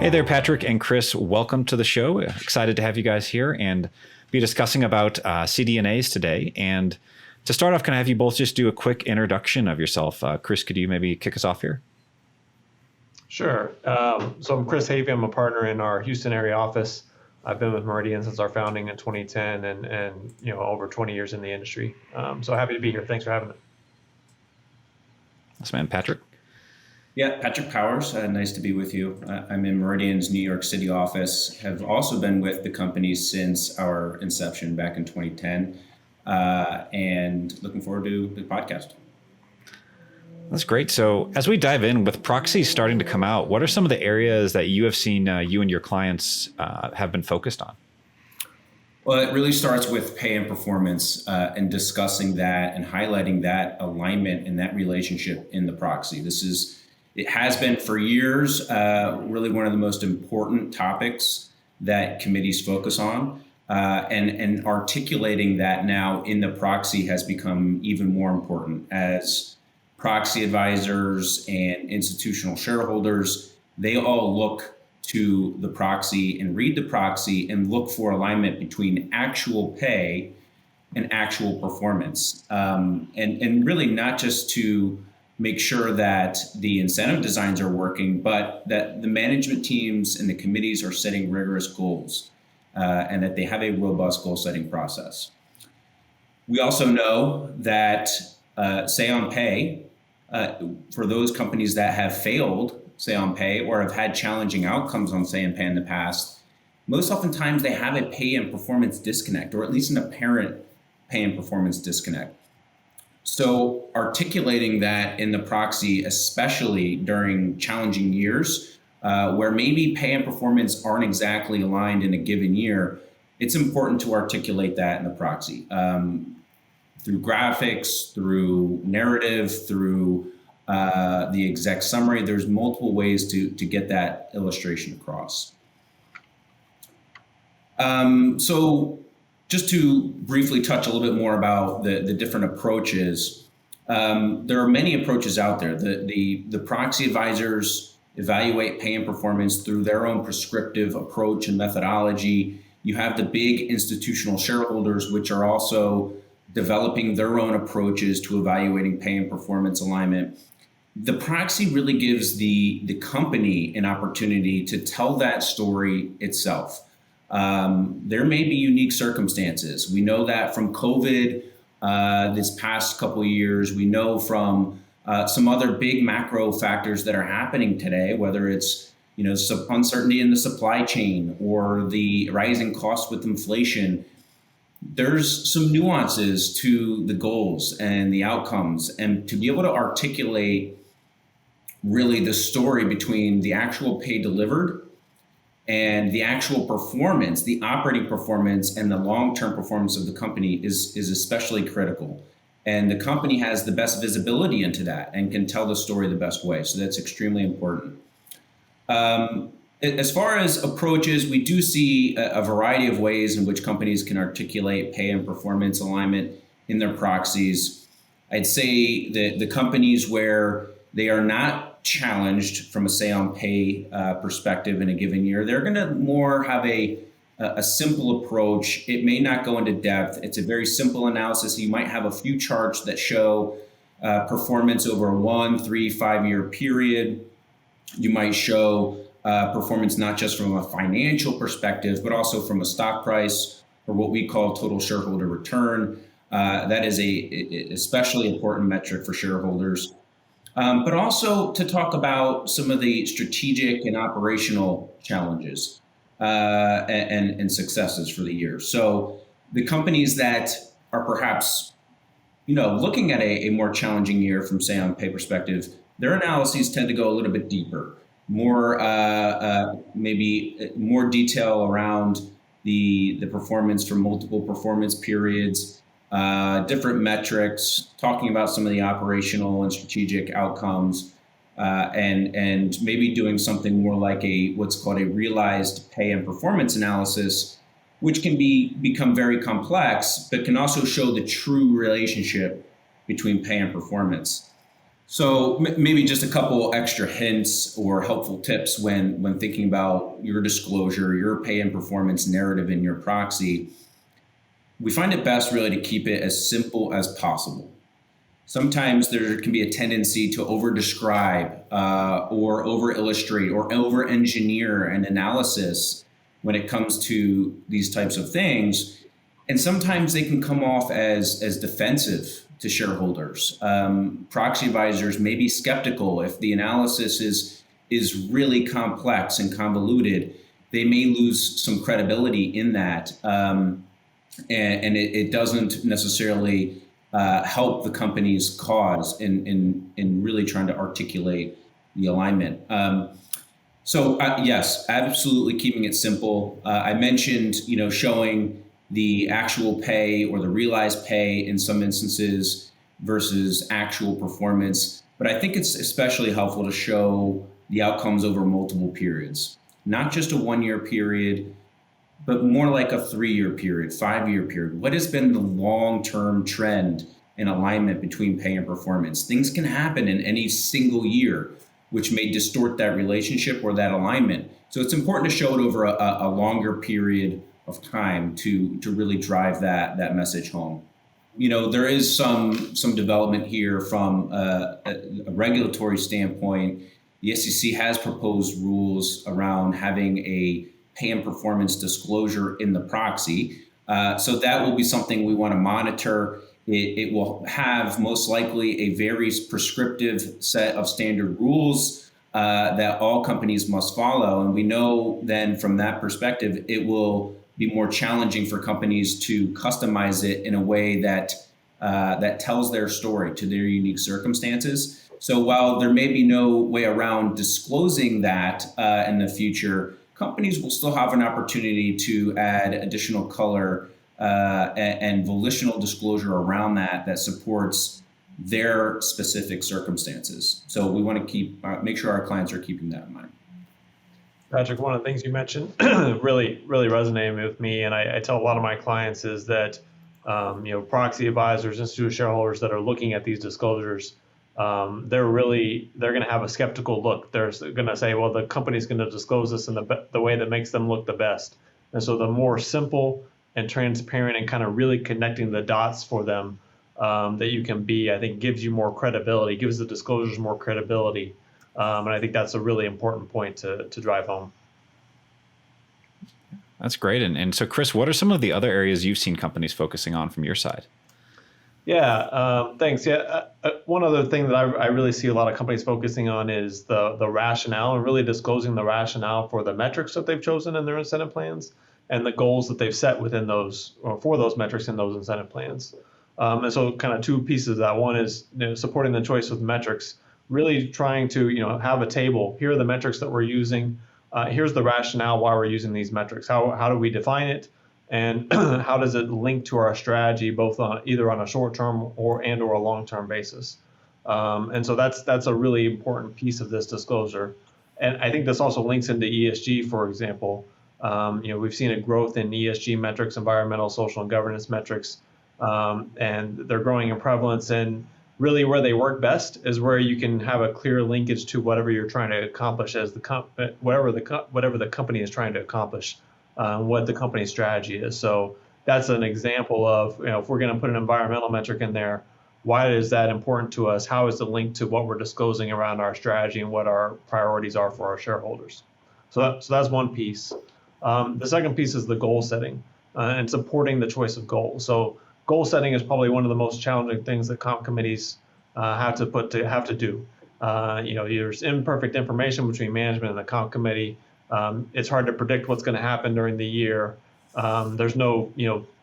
Hey there, Patrick and Chris. Welcome to the show. Excited to have you guys here and be discussing about CD&As today. And to start off, can I have you both just do a quick introduction of yourself? Chris, could you maybe kick us off here? Sure. So I'm Chris Havey. I'm a partner in our Houston area office. I've been with Meridian since our founding in 2010 and over 20 years in the industry. So happy to be here. Thanks for having me. Yes, man. Patrick? Yeah, Patrick Powers. Nice to be with you. I'm in Meridian's New York City office. Have also been with the company since our inception back in 2010, and looking forward to the podcast. That's great. So as we dive in, with Proxy starting to come out, what are some of the areas that you have seen you and your clients have been focused on? Well, it really starts with pay and performance and discussing that and highlighting that alignment and that relationship in the proxy. It has been for years, really one of the most important topics that committees focus on. And articulating that now in the proxy has become even more important as proxy advisors and institutional shareholders, they all look to the proxy and read the proxy and look for alignment between actual pay and actual performance. And really not just to make sure that the incentive designs are working, but that the management teams and the committees are setting rigorous goals and that they have a robust goal setting process. We also know that say on pay, for those companies that have failed, say on pay, or have had challenging outcomes on say on pay in the past, most oftentimes they have a pay and performance disconnect, or at least an apparent pay and performance disconnect. So articulating that in the proxy, especially during challenging years, where maybe pay and performance aren't exactly aligned in a given year, it's important to articulate that in the proxy. Through graphics, through narrative, through the exec summary, there's multiple ways to get that illustration across. So just to briefly touch a little bit more about the different approaches, there are many approaches out there. The proxy advisors evaluate pay and performance through their own prescriptive approach and methodology. You have the big institutional shareholders, which are also developing their own approaches to evaluating pay and performance alignment. The proxy really gives the company an opportunity to tell that story itself. There may be unique circumstances. We know that from COVID this past couple of years. We know from some other big macro factors that are happening today, whether it's uncertainty in the supply chain or the rising costs with inflation. There's some nuances to the goals and the outcomes, and to be able to articulate really the story between the actual pay delivered and the actual performance, the operating performance and the long-term performance of the company is especially critical. And the company has the best visibility into that and can tell the story the best way. So that's extremely important. As far as approaches, we do see a variety of ways in which companies can articulate pay and performance alignment in their proxies. I'd say that the companies where they are not challenged from a say on pay perspective in a given year, they're going to more have a simple approach. It may not go into depth. It's a very simple analysis. You might have a few charts that show performance over a 1, 3, 5-year period. You might show performance not just from a financial perspective, but also from a stock price or what we call total shareholder return. That is a especially important metric for shareholders. But also to talk about some of the strategic and operational challenges and successes for the year. So the companies that are perhaps looking at a more challenging year from say on pay perspective, their analyses tend to go a little bit deeper. Maybe more detail around the performance for multiple performance periods, different metrics, talking about some of the operational and strategic outcomes, and maybe doing something more like what's called a realized pay and performance analysis, which can become very complex, but can also show the true relationship between pay and performance. So maybe just a couple extra hints or helpful tips when thinking about your disclosure, your pay and performance narrative in your proxy. We find it best really to keep it as simple as possible. Sometimes there can be a tendency to over-describe or over-illustrate or over-engineer an analysis when it comes to these types of things. And sometimes they can come off as defensive to shareholders. Proxy advisors may be skeptical if the analysis is really complex and convoluted. They may lose some credibility in that, and it doesn't necessarily help the company's cause in really trying to articulate the alignment. So yes, absolutely keeping it simple. I mentioned, showing the actual pay or the realized pay in some instances versus actual performance. But I think it's especially helpful to show the outcomes over multiple periods, not just a 1-year period, but more like a 3-year period, 5-year period. What has been the long-term trend in alignment between pay and performance? Things can happen in any single year, which may distort that relationship or that alignment. So it's important to show it over a longer period of time to really drive that message home. There is some development here from a regulatory standpoint. The SEC has proposed rules around having a pay and performance disclosure in the proxy. So that will be something we want to monitor. It will have most likely a very prescriptive set of standard rules that all companies must follow. And we know then from that perspective, it will be more challenging for companies to customize it in a way that tells their story to their unique circumstances. So while there may be no way around disclosing that in the future, companies will still have an opportunity to add additional color and volitional disclosure around that supports their specific circumstances. So we want to make sure our clients are keeping that in mind. Patrick, one of the things you mentioned really resonated with me, and I tell a lot of my clients is that proxy advisors, institutional shareholders that are looking at these disclosures, they're going to have a skeptical look. They're going to say, well, the company's going to disclose this in the way that makes them look the best. And so the more simple and transparent and kind of really connecting the dots for them that you can be, I think gives you more credibility, gives the disclosures more credibility. And I think that's a really important point to drive home. That's great. And so, Chris, what are some of the other areas you've seen companies focusing on from your side? Yeah, thanks. Yeah, one other thing that I really see a lot of companies focusing on is the rationale and really disclosing the rationale for the metrics that they've chosen in their incentive plans and the goals that they've set within those or for those metrics in those incentive plans. And so kind of two pieces of that. One is supporting the choice of metrics, really trying to have a table. Here are the metrics that we're using. Here's the rationale why we're using these metrics. How do we define it? And how does it link to our strategy, both either on a short-term or a long-term basis? And so that's a really important piece of this disclosure. And I think this also links into ESG, for example. We've seen a growth in ESG metrics, environmental, social, and governance metrics, and they're growing in prevalence. And really, where they work best is where you can have a clear linkage to whatever you're trying to accomplish as whatever the company is trying to accomplish. What the company's strategy is. So that's an example of, if we're going to put an environmental metric in there, why is that important to us? How is it linked to what we're disclosing around our strategy and what our priorities are for our shareholders? So that's one piece. The second piece is the goal setting and supporting the choice of goals. So goal setting is probably one of the most challenging things that comp committees have to do. There's imperfect information between management and the comp committee. It's hard to predict what's going to happen during the year. There's no,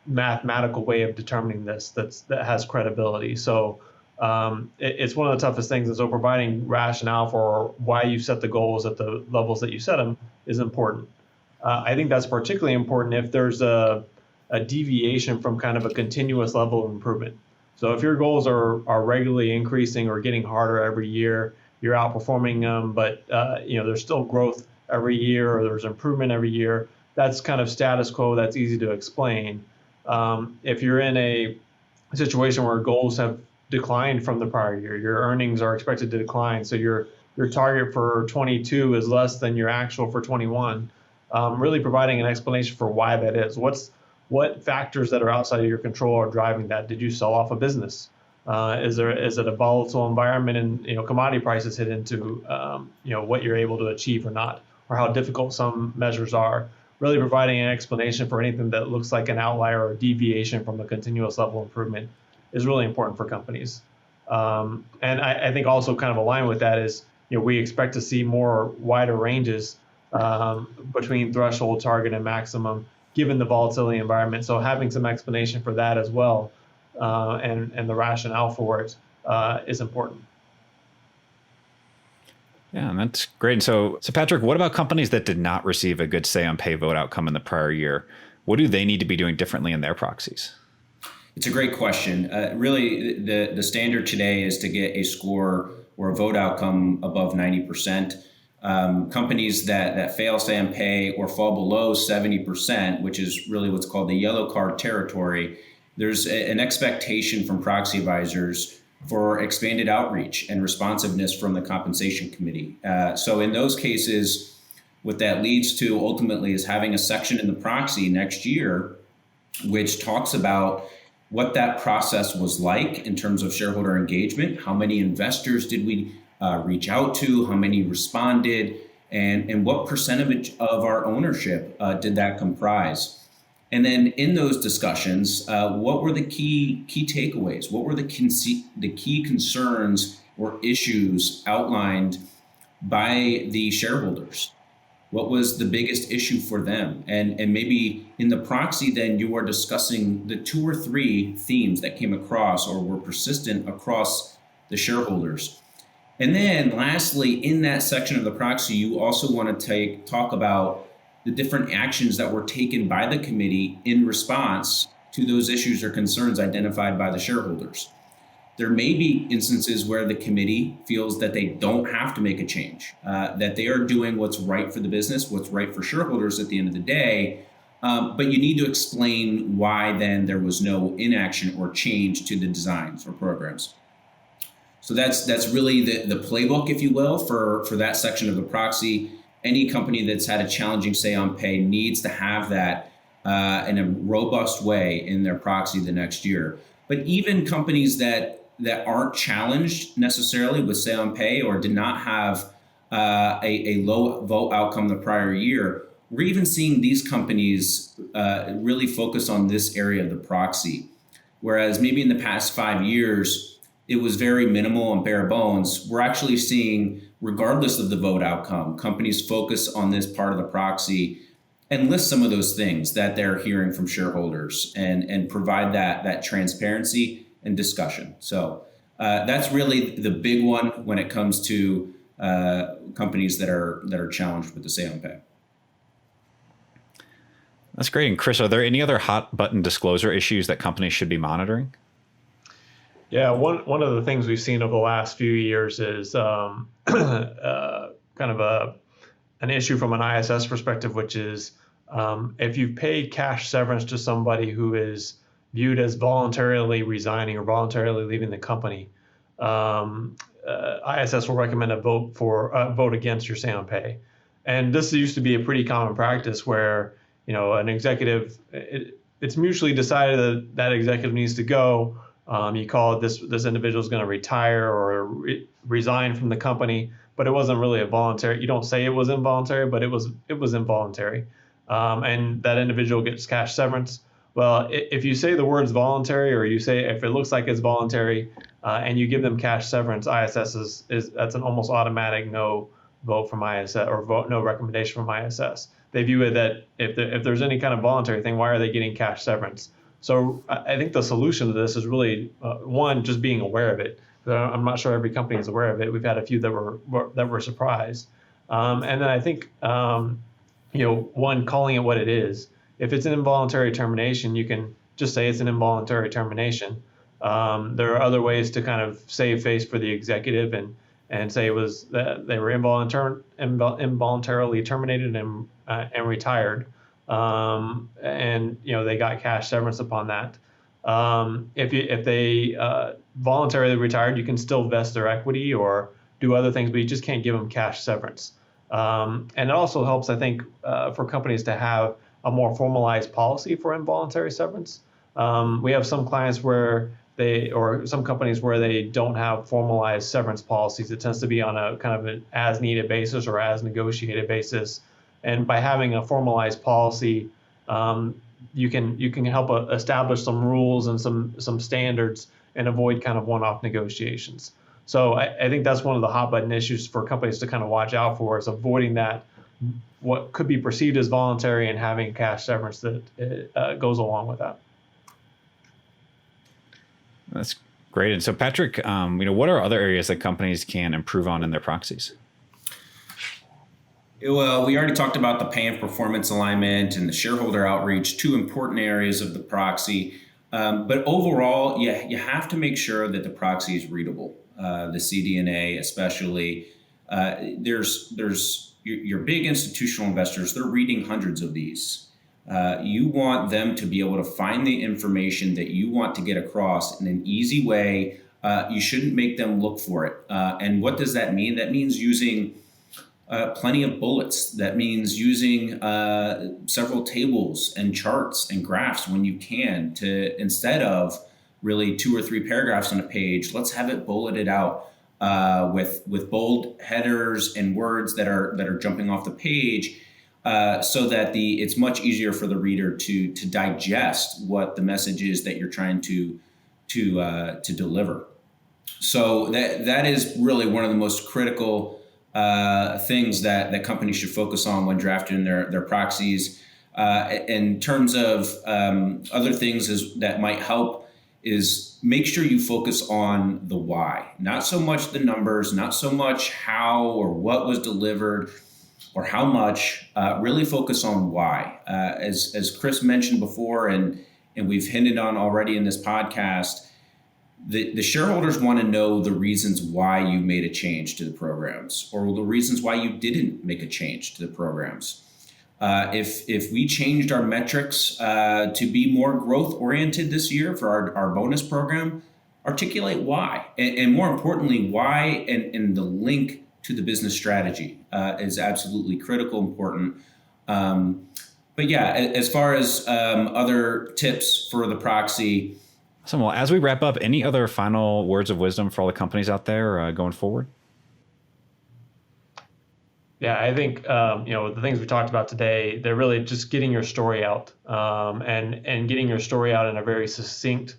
mathematical way of determining this that has credibility. So it's one of the toughest things. And so providing rationale for why you set the goals at the levels that you set them is important. I think that's particularly important if there's a deviation from kind of a continuous level of improvement. So if your goals are regularly increasing or getting harder every year, you're outperforming them, but there's still growth every year, or there's improvement every year, that's kind of status quo. That's easy to explain. If you're in a situation where goals have declined from the prior year. Your earnings are expected to decline, so your target for 22 is less than your actual for 21. Really providing an explanation for why that is. What factors that are outside of your control are driving that? Did you sell off a business? Is it a volatile environment, and commodity prices hit into what you're able to achieve or not, or how difficult some measures are? Really providing an explanation for anything that looks like an outlier or deviation from a continuous level improvement is really important for companies. And I think also kind of aligned with that is we expect to see more wider ranges between threshold, target, and maximum, given the volatility environment. So having some explanation for that as well, and the rationale for it is important. Yeah, and that's great. So Patrick, what about companies that did not receive a good say on pay vote outcome in the prior year? What do they need to be doing differently in their proxies? It's a great question. Really, the standard today is to get a score or a vote outcome above 90%. Companies that fail say on pay or fall below 70%, which is really what's called the yellow card territory, there's an expectation from proxy advisors for expanded outreach and responsiveness from the compensation committee. So in those cases, what that leads to ultimately is having a section in the proxy next year which talks about what that process was like in terms of shareholder engagement. How many investors did we reach out to? How many responded? And what percentage of our ownership did that comprise? And then in those discussions, what were the key takeaways? What were the key concerns or issues outlined by the shareholders? What was the biggest issue for them? And maybe in the proxy, then you are discussing the 2 or 3 themes that came across or were persistent across the shareholders. And then lastly, in that section of the proxy, you also want to talk about the different actions that were taken by the committee in response to those issues or concerns identified by the shareholders. There may be instances where the committee feels that they don't have to make a change, that they are doing what's right for the business, what's right for shareholders at the end of the day, but you need to explain why then there was no inaction or change to the designs or programs. So that's really the playbook, if you will, for that section of the proxy. Any company that's had a challenging say on pay needs to have that in a robust way in their proxy the next year. But even companies that aren't challenged necessarily with say on pay or did not have a low vote outcome the prior year, we're even seeing these companies really focus on this area of the proxy. Whereas maybe in the past 5 years, it was very minimal and bare bones. We're actually seeing, regardless of the vote outcome, companies focus on this part of the proxy and list some of those things that they're hearing from shareholders and provide that transparency and discussion. So that's really the big one when it comes to companies that are challenged with the say on pay. That's great. And Chris, are there any other hot button disclosure issues that companies should be monitoring? Yeah, one of the things we've seen over the last few years is kind of an issue from an ISS perspective, which is if you pay cash severance to somebody who is viewed as voluntarily resigning or voluntarily leaving the company, ISS will recommend a vote against your say on pay. And this used to be a pretty common practice where an executive, it's mutually decided that executive needs to go. You call it this individual is going to retire or resign from the company, but it wasn't really a voluntary. You don't say it was involuntary, but it was involuntary, and that individual gets cash severance. Well, if you say the words voluntary, or you say if it looks like it's voluntary, and you give them cash severance, ISS is that's an almost automatic no vote from ISS or no recommendation from ISS. They view it that if there's any kind of voluntary thing, why are they getting cash severance? So I think the solution to this is really one, just being aware of it. I'm not sure every company is aware of it. We've had a few that were surprised, and then I think one, calling it what it is. If it's an involuntary termination, you can just say it's an involuntary termination. There are other ways to kind of save face for the executive and say it was that they were involuntarily terminated and retired. And they got cash severance upon that. If they voluntarily retired, you can still vest their equity or do other things, but you just can't give them cash severance. And it also helps, I think, for companies to have a more formalized policy for involuntary severance. We have some clients or some companies where they don't have formalized severance policies. It tends to be on a kind of an as needed basis or as negotiated basis. And by having a formalized policy, you can help establish some rules and some standards and avoid kind of one-off negotiations. So I think that's one of the hot button issues for companies to kind of watch out for, is avoiding that what could be perceived as voluntary and having cash severance that goes along with that. That's great. And so, Patrick, what are other areas that companies can improve on in their proxies? Well, we already talked about the pay and performance alignment and the shareholder outreach, two important areas of the proxy. But overall, you have to make sure that the proxy is readable. The CD&A especially. There's your big institutional investors, they're reading hundreds of these. You want them to be able to find the information that you want to get across in an easy way. You shouldn't make them look for it. And what does that mean? That means using plenty of bullets. That means using several tables and charts and graphs when you can, to, instead of really 2 or 3 paragraphs on a page, let's have it bulleted out with bold headers and words that are jumping off the page, so that it's much easier for the reader to digest what the message is that you're trying to deliver. So that is really one of the most critical things that companies should focus on when drafting their proxies. In terms of other things that might help, is make sure you focus on the why, not so much the numbers, not so much how or what was delivered or how much. Really focus on why. As Chris mentioned before, and we've hinted on already in this podcast, the shareholders want to know the reasons why you made a change to the programs, or the reasons why you didn't make a change to the programs. If we changed our metrics to be more growth oriented this year for our bonus program, articulate why, and more importantly, why and the link to the business strategy is absolutely critical, important. But yeah, as far as other tips for the proxy. Awesome. Well, as we wrap up, any other final words of wisdom for all the companies out there going forward? Yeah, I think the things we talked about today, they're really just getting your story out, and getting your story out in a very succinct,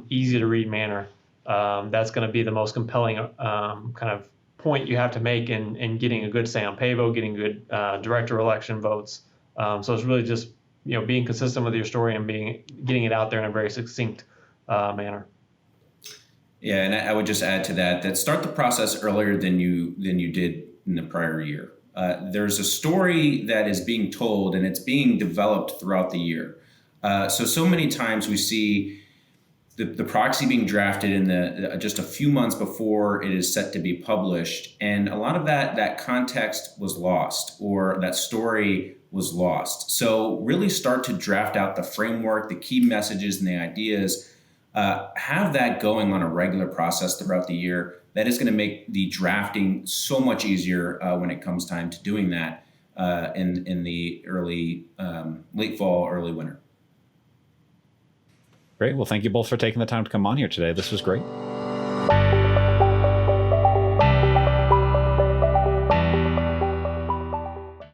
easy to read manner. That's going to be the most compelling kind of point you have to make in getting a good say on pay vote, getting good director election votes. So it's really just being consistent with your story and getting it out there in a very succinct manner. Yeah, and I would just add to that start the process earlier than you did in the prior year. There's a story that is being told, and it's being developed throughout the year. So many times we see the proxy being drafted in just a few months before it is set to be published, and a lot of that context was lost, or that story was lost. So really start to draft out the framework, the key messages and the ideas. Have that going on a regular process throughout the year. That is going to make the drafting so much easier when it comes time to doing that in the late fall, early winter. Great. Well, thank you both for taking the time to come on here today. This was great.